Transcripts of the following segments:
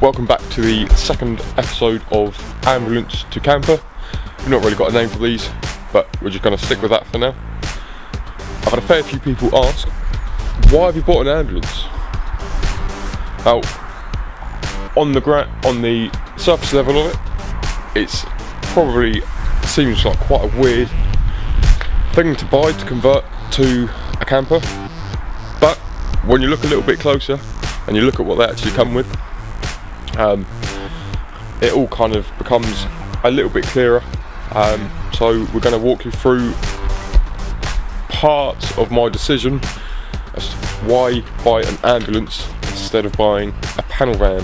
welcome back to the second episode of Ambulance to Camper. We've not really got a name for these, but we're just going to stick with that for now. I've had a fair few people ask, why have you bought an ambulance? Now, on the surface level of it, it's probably seems like quite a weird thing to buy to convert to a camper, but when you look a little bit closer and you look at what they actually come with, it all kind of becomes a little bit clearer. So we're going to walk you through parts of my decision as to why buy an ambulance instead of buying a panel van.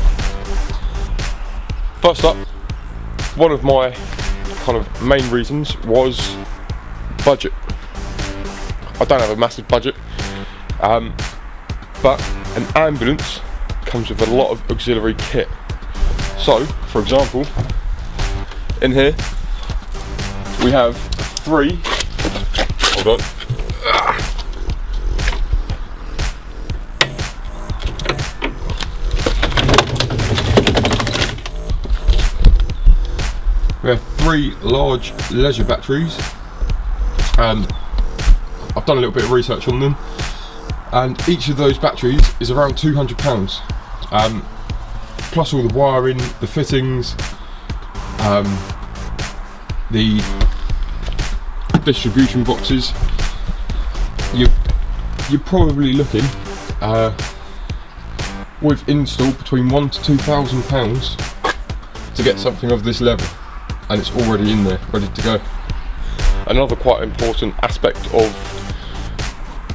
First up, one of my kind of main reasons was budget. I don't have a massive budget, but an ambulance comes with a lot of auxiliary kit. So, for example, in here we have three. Hold on. We have three large leisure batteries. I've done a little bit of research on them, and each of those batteries is around £200. Plus all the wiring, the fittings, the distribution boxes. You're probably looking with install between £1,000 to £2,000 to get something of this level, and it's already in there, ready to go. Another quite important aspect of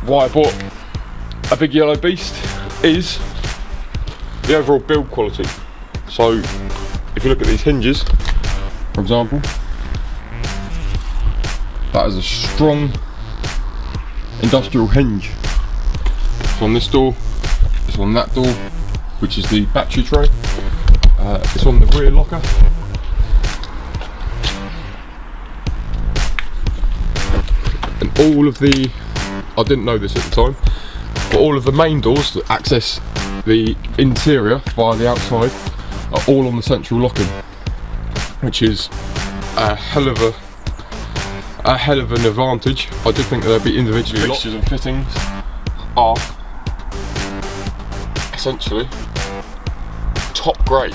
why I bought a big yellow beast is the overall build quality. So if you look at these hinges, for example, that is a strong industrial hinge. It's on this door, it's on that door, which is the battery tray, it's on the rear locker, and all of the, I didn't know this at the time, but all of the main doors that access the interior via the outside are all on the central locking, which is a hell of an advantage. I did think there'd be individually fixtures and fittings are essentially top grade.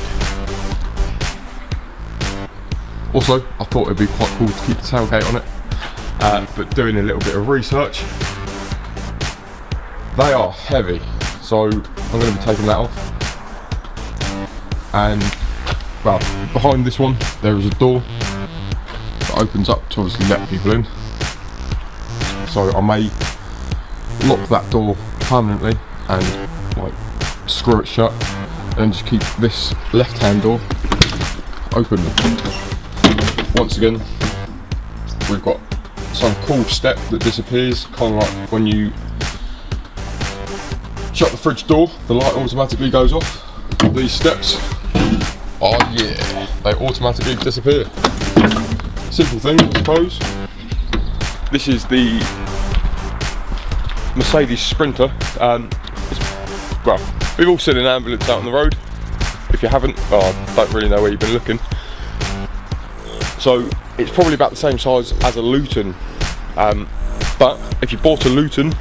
Also, I thought it'd be quite cool to keep the tailgate on it, but doing a little bit of research, they are heavy, so I'm going to be taking that off. And well, behind this one there is a door that opens up to obviously let people in, so I may lock that door permanently and like screw it shut and just keep this left hand door open. Once again, we've got some cool step that disappears, kind of like when you shut the fridge door, the light automatically goes off. These steps, oh yeah, they automatically disappear. Simple thing, I suppose. This is the Mercedes Sprinter. Well, we've all seen an ambulance out on the road. If you haven't, I don't really know where you've been looking. So it's probably about the same size as a Luton, but if you bought a Luton,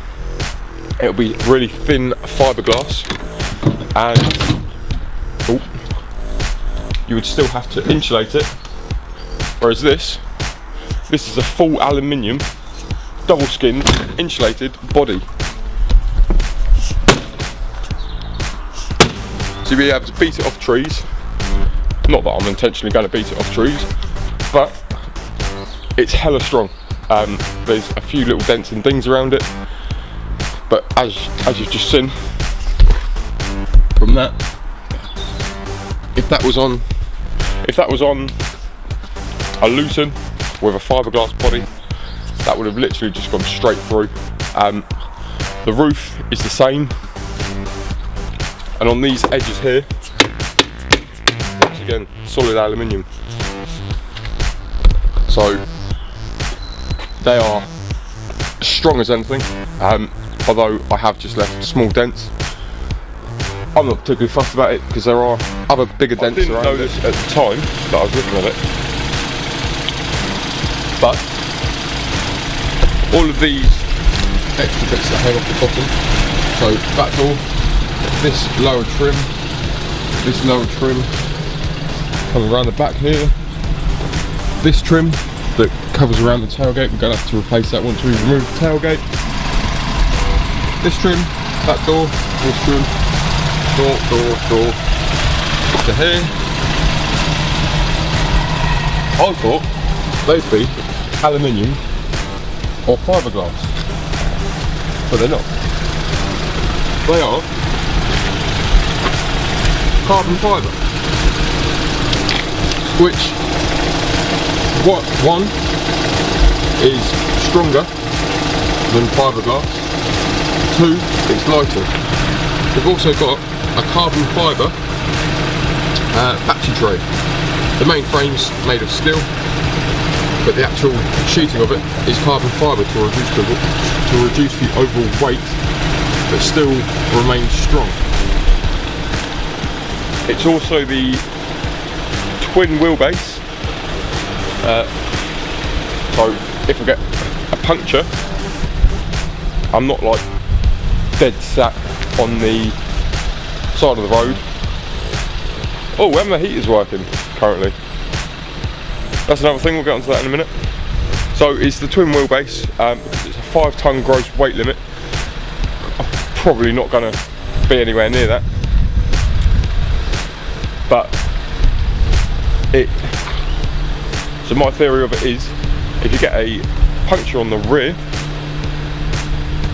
it'll be really thin fiberglass, and you would still have to insulate it, whereas this is a full aluminium double skinned insulated body, so you'll be able to beat it off trees. Not that I'm intentionally going to beat it off trees, but it's hella strong. There's a few little dents and things around it, but as you've just seen from that, if that was on a Luton with a fiberglass body, that would have literally just gone straight through. The roof is the same, and on these edges here, once again, solid aluminium. So they are as strong as anything, although I have just left small dents. I'm not particularly fussed about it because there are other bigger dents around. I didn't know this at the time that I was looking at it, but all of these extra bits that hang off the bottom, so that door, this lower trim, coming around the back here, this trim that covers around the tailgate, we're going to have to replace that once we remove the tailgate. This trim, that door, this trim, door, to here. I thought they'd be aluminium or fiberglass, but they're not. They are carbon fibre, which one is stronger than fiberglass, two, it's lighter. We've also got a carbon fibre battery tray. The main frame's made of steel, but the actual sheeting of it is carbon fibre to reduce the overall weight, but still remain strong. It's also the twin wheelbase, so if I get a puncture, I'm not like dead sat on the side of the road. Oh, when the heater's working currently. That's another thing, we'll get onto that in a minute. So it's the twin wheelbase, because it's a 5 tonne gross weight limit. I'm probably not going to be anywhere near that. But so my theory of it is, if you get a puncture on the rear,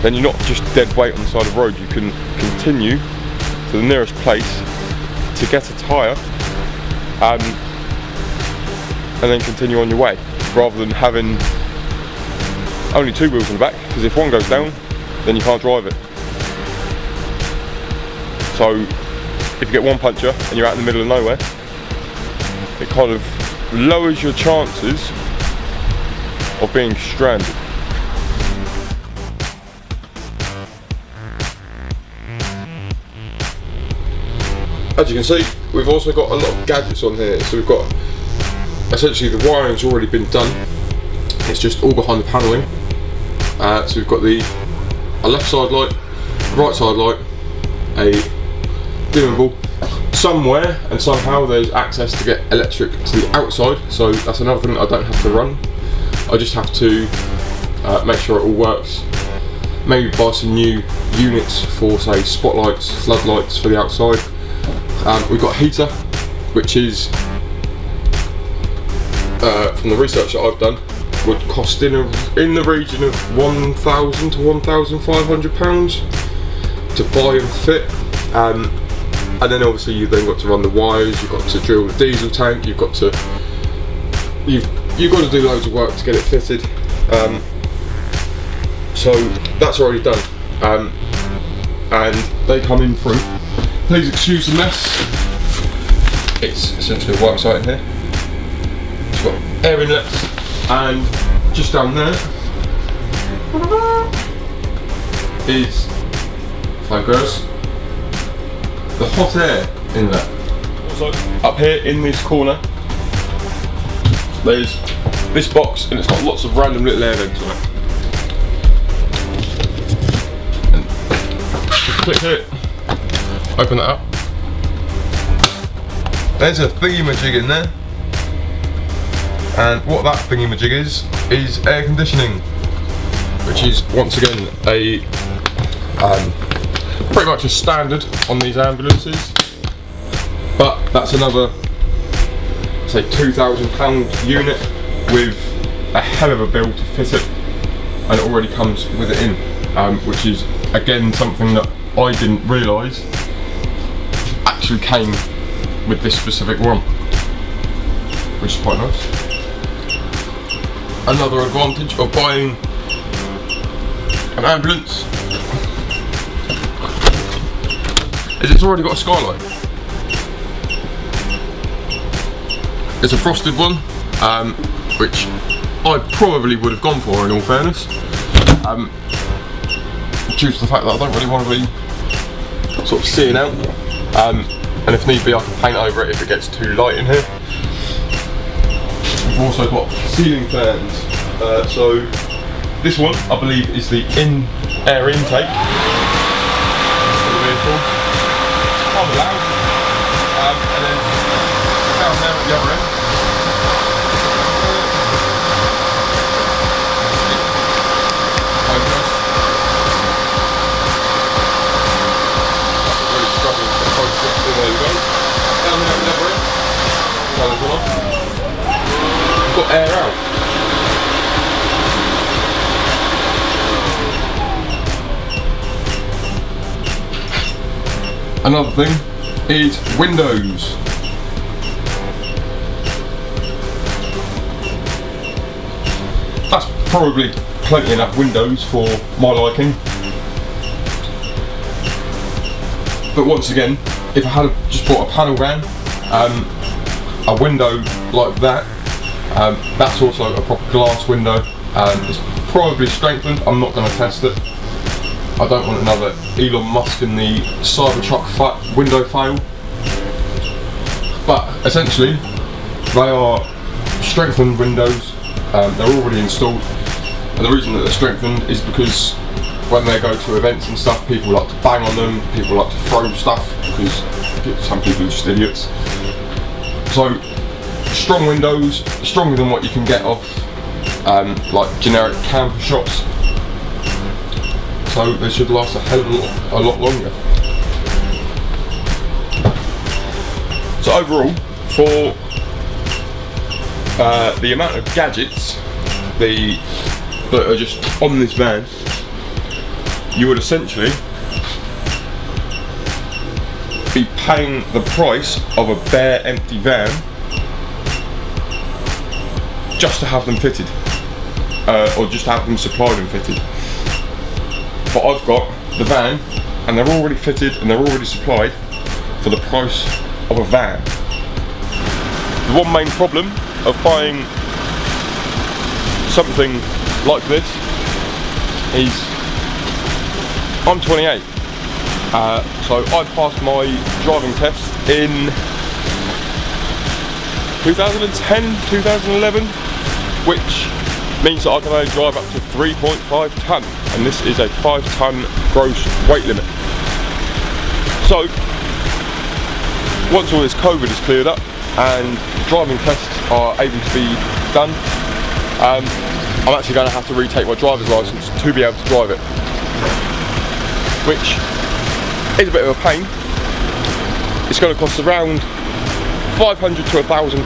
then you're not just dead weight on the side of the road. You can continue to the nearest place to get a tyre, and then continue on your way, rather than having only 2 wheels in the back, because if one goes down, then you can't drive it. So if you get one puncture and you're out in the middle of nowhere, it kind of lowers your chances of being stranded. As you can see, we've also got a lot of gadgets on here. So we've got, essentially the wiring's already been done, it's just all behind the panelling. So we've got a left side light, right side light, a dimmable. Somewhere and somehow there's access to get electric to the outside, so that's another thing that I don't have to run. I just have to make sure it all works. Maybe buy some new units for, say, spotlights, floodlights for the outside. We've got a heater, which is, from the research that I've done, would cost in the region of £1,000 to £1,500 to buy and fit. And then obviously you've then got to run the wires, you've got to drill the diesel tank, you've got to do loads of work to get it fitted. So that's already done. And they come in through, please excuse the mess, it's essentially a work site in here. It's got air inlets, and just down there is focus. The hot air inlet. Also, up here in this corner, there's this box, and it's got lots of random little air vents on it. And just click here, open that up. There's a thingy-majig in there, and what that thingy-majig is air conditioning, which is once again a pretty much a standard on these ambulances, but that's another, say, £2,000 unit with a hell of a bill to fit it, and it already comes with it in, which is again something that I didn't realise actually came with this specific one, which is quite nice. Another advantage of buying an ambulance is it's already got a skylight. It's a frosted one, which I probably would have gone for in all fairness, due to the fact that I don't really want to be sort of seeing out. and if need be I can paint over it if it gets too light in here. We've also got ceiling fans. So this one I believe is the air intake for the vehicle. It's kind of loud. And then down there at the other end. There you go. Down there at the other end. Colours on. We've got air out. Another thing is windows. That's probably plenty enough windows for my liking. But once again, if I had just bought a panel van, a window like that, that's also a proper glass window. It's probably strengthened. I'm not going to test it. I don't want another Elon Musk in the Cybertruck window fail. But essentially, they are strengthened windows. They're already installed, and the reason that they're strengthened is because when they go to events and stuff, people like to bang on them, people like to throw stuff, because some people are just idiots. So, strong windows, stronger than what you can get off like generic camper shops. So they should last a hell of a lot longer. So overall, for the amount of gadgets that are just on this van, you would essentially be paying the price of a bare empty van just to have them fitted, or just to have them supplied and fitted. But I've got the van and they're already fitted and they're already supplied for the price of a van. The one main problem of buying something like this is I'm 28, so I passed my driving test in 2010, 2011, which means that I can only drive up to 3.5 tonne, and this is a 5 tonne gross weight limit. So once all this COVID is cleared up and driving tests are able to be done, I'm actually going to have to retake my driver's licence to be able to drive it, which is a bit of a pain. It's going to cost around £500 to £1,000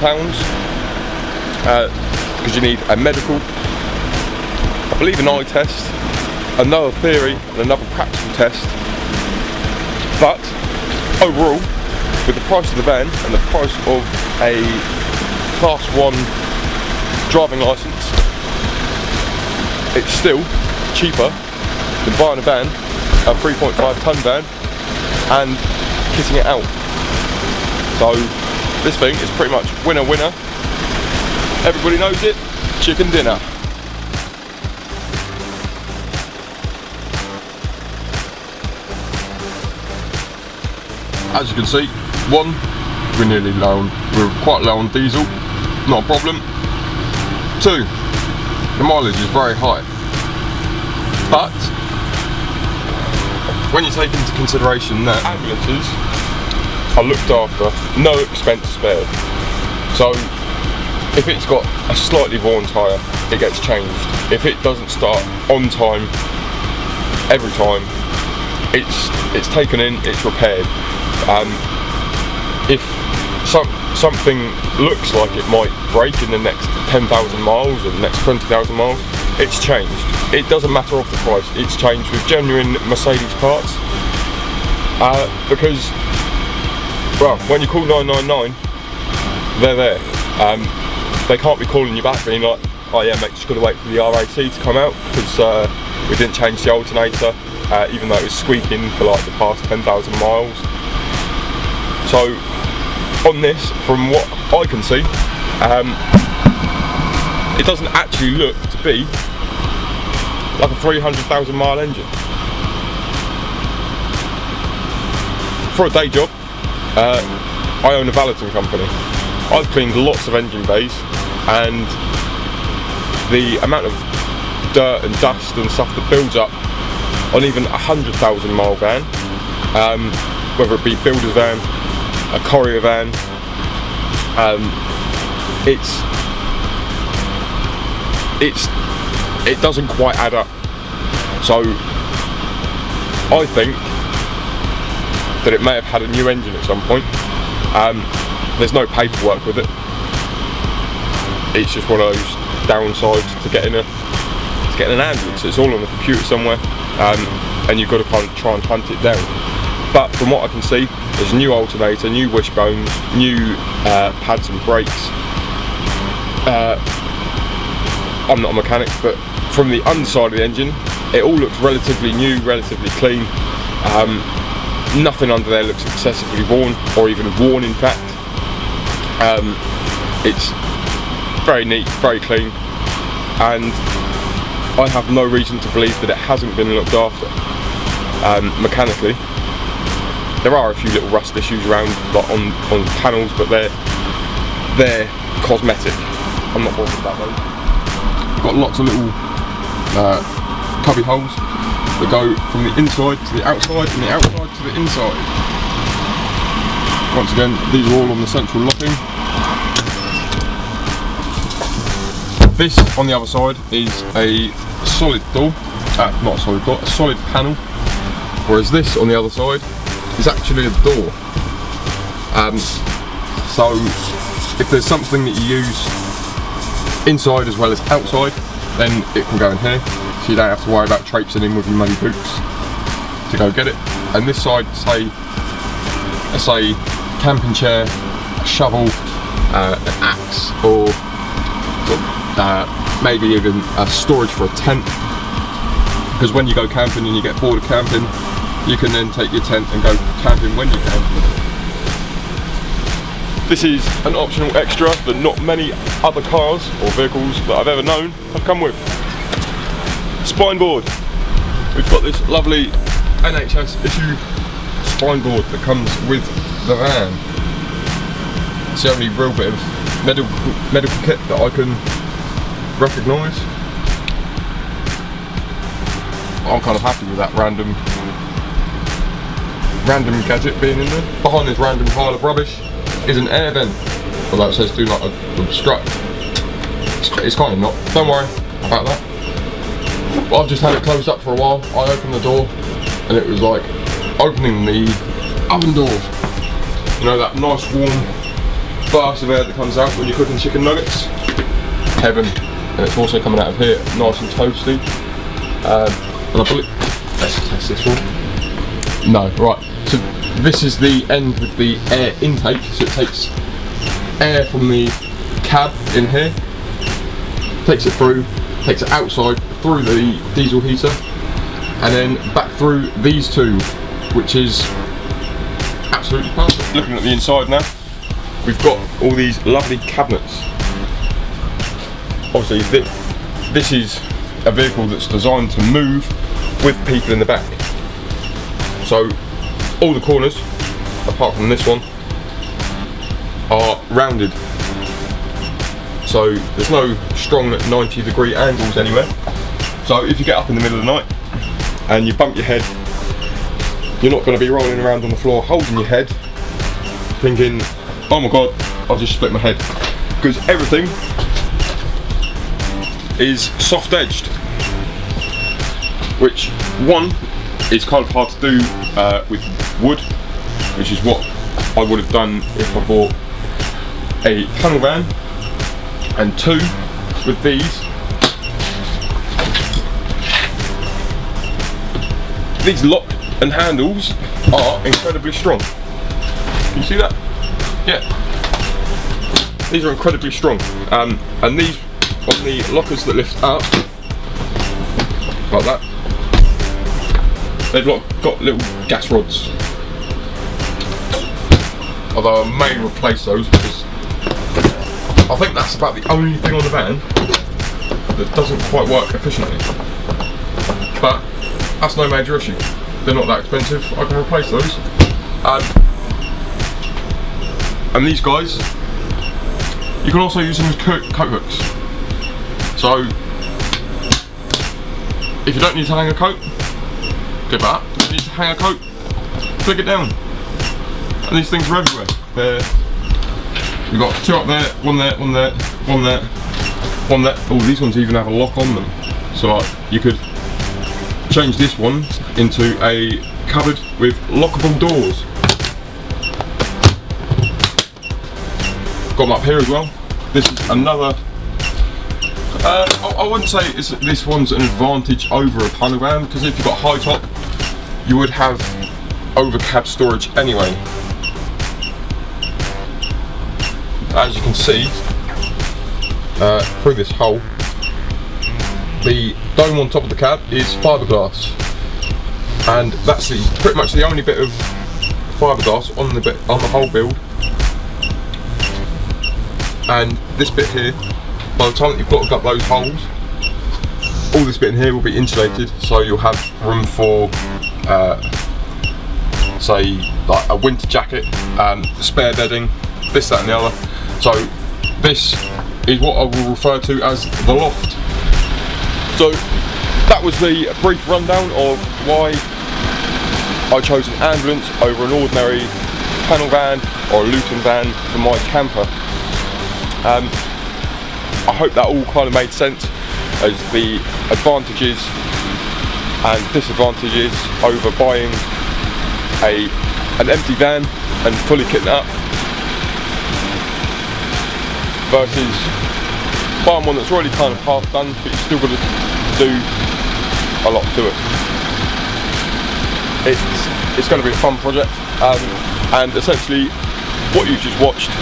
because you need a medical, I believe an eye test, another theory and another practical test. But overall, with the price of the van and the price of a Class 1 driving licence, it's still cheaper than buying a van, a 3.5 tonne van, and kitting it out. So this thing is pretty much winner winner. Everybody knows it, chicken dinner. As you can see, one, we're quite low on diesel, not a problem. Two, the mileage is very high. But when you take into consideration that ambulances are looked after, no expense spared. So if it's got a slightly worn tyre, it gets changed. If it doesn't start on time, every time, it's taken in, it's repaired. If something looks like it might break in the next 10,000 miles or the next 20,000 miles, it's changed. It doesn't matter off the price, it's changed with genuine Mercedes parts. Because, well, when you call 999, they're there. They can't be calling you back being like, oh yeah mate, just got to wait for the RAC to come out because we didn't change the alternator, even though it was squeaking for like the past 10,000 miles. So on this, from what I can see, it doesn't actually look to be like a 300,000 mile engine. For a day job, I own a valeting company. I've cleaned lots of engine bays, and the amount of dirt and dust and stuff that builds up on even a 100,000 mile van, whether it be builder's van, a courier van, it doesn't quite add up. So I think that it may have had a new engine at some point. There's no paperwork with it. It's just one of those downsides to getting an ambulance. It's all on the computer somewhere, and you've got to kind of try and hunt it down. But from what I can see, there's a new alternator, new wishbones, new pads and brakes. I'm not a mechanic, but from the underside of the engine, it all looks relatively new, relatively clean. Nothing under there looks excessively worn, or even worn in fact. It's very neat, very clean, and I have no reason to believe that it hasn't been looked after mechanically. There are a few little rust issues around, like on panels, but they're cosmetic. I'm not bothered about those. Got lots of little cubby holes that go from the inside to the outside and the outside to the inside. Once again, these are all on the central locking. This on the other side is a solid door, not a solid door, a solid panel, whereas this on the other side is actually a door. So if there's something that you use inside as well as outside, then it can go in here, so you don't have to worry about traipsing in with your muddy boots to go get it. And this side, say camping chair, a shovel, an axe, or maybe even a storage for a tent, because when you go camping and you get bored of camping, you can then take your tent and go camping when you can. This is an optional extra that not many other cars or vehicles that I've ever known have come with. Spine board. We've got this lovely NHS issue spine board that comes with the van. It's the only real bit of medical kit that I can recognise. I'm kind of happy with that random gadget being in there. Behind this random pile of rubbish is an air vent, although it says do not obstruct. It's kind of not, don't worry about that. But I've just had it closed up for a while. I opened the door and it was like opening the oven door. You know, that nice warm burst of air that comes out when you're cooking chicken nuggets? Heaven. And it's also coming out of here nice and toasty. And I believe, let's test this one. No, right. So this is the end with the air intake, so it takes air from the cab in here, takes it through, takes it outside through the diesel heater, and then back through these two, which is absolutely perfect. Looking at the inside now, we've got all these lovely cabinets. Obviously this is a vehicle that's designed to move with people in the back. So all the corners, apart from this one, are rounded. So there's no strong 90-degree angles anywhere. So if you get up in the middle of the night and you bump your head, you're not going to be rolling around on the floor holding your head thinking, oh my god, I've just split my head. Because everything is soft edged, which one is kind of hard to do with wood, which is what I would have done if I bought a panel van, and two, with these lock and handles are incredibly strong. Can you see that? Yeah, these are incredibly strong, and these on the lockers that lift up like that, they've got little gas rods. Although I may replace those because I think that's about the only thing on the van that doesn't quite work efficiently. But that's no major issue. They're not that expensive. I can replace those. And these guys, you can also use them as coat hooks. So, if you don't need to hang a coat, get that. If you need to hang a coat, flick it down. And these things are everywhere. You've got two up there, one there, one there, one there, one there. Oh, these ones even have a lock on them. So you could change this one into a cupboard with lockable doors. Got them up here as well. This is another, I wouldn't say this one's an advantage over a panel van, because if you've got high top, you would have over cab storage anyway. As you can see, through this hole, the dome on top of the cab is fiberglass, and that's pretty much the only bit of fiberglass on the whole build. And this bit here, by the time that you've got up those holes, all this bit in here will be insulated, so you'll have room for, say, like a winter jacket, spare bedding, this, that and the other. So this is what I will refer to as the loft. So that was the brief rundown of why I chose an ambulance over an ordinary panel van or a Luton van for my camper. I hope that all kind of made sense as the advantages and disadvantages over buying an empty van and fully kitting it up versus buying one that's already kind of half done, but you've still got to do a lot to it. It's going to be a fun project, and essentially what you've just watched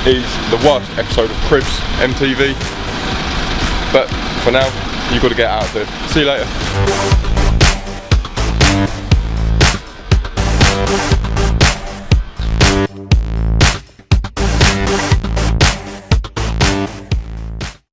is the worst episode of Cribs MTV, but for now you've got to get out of it. See you later.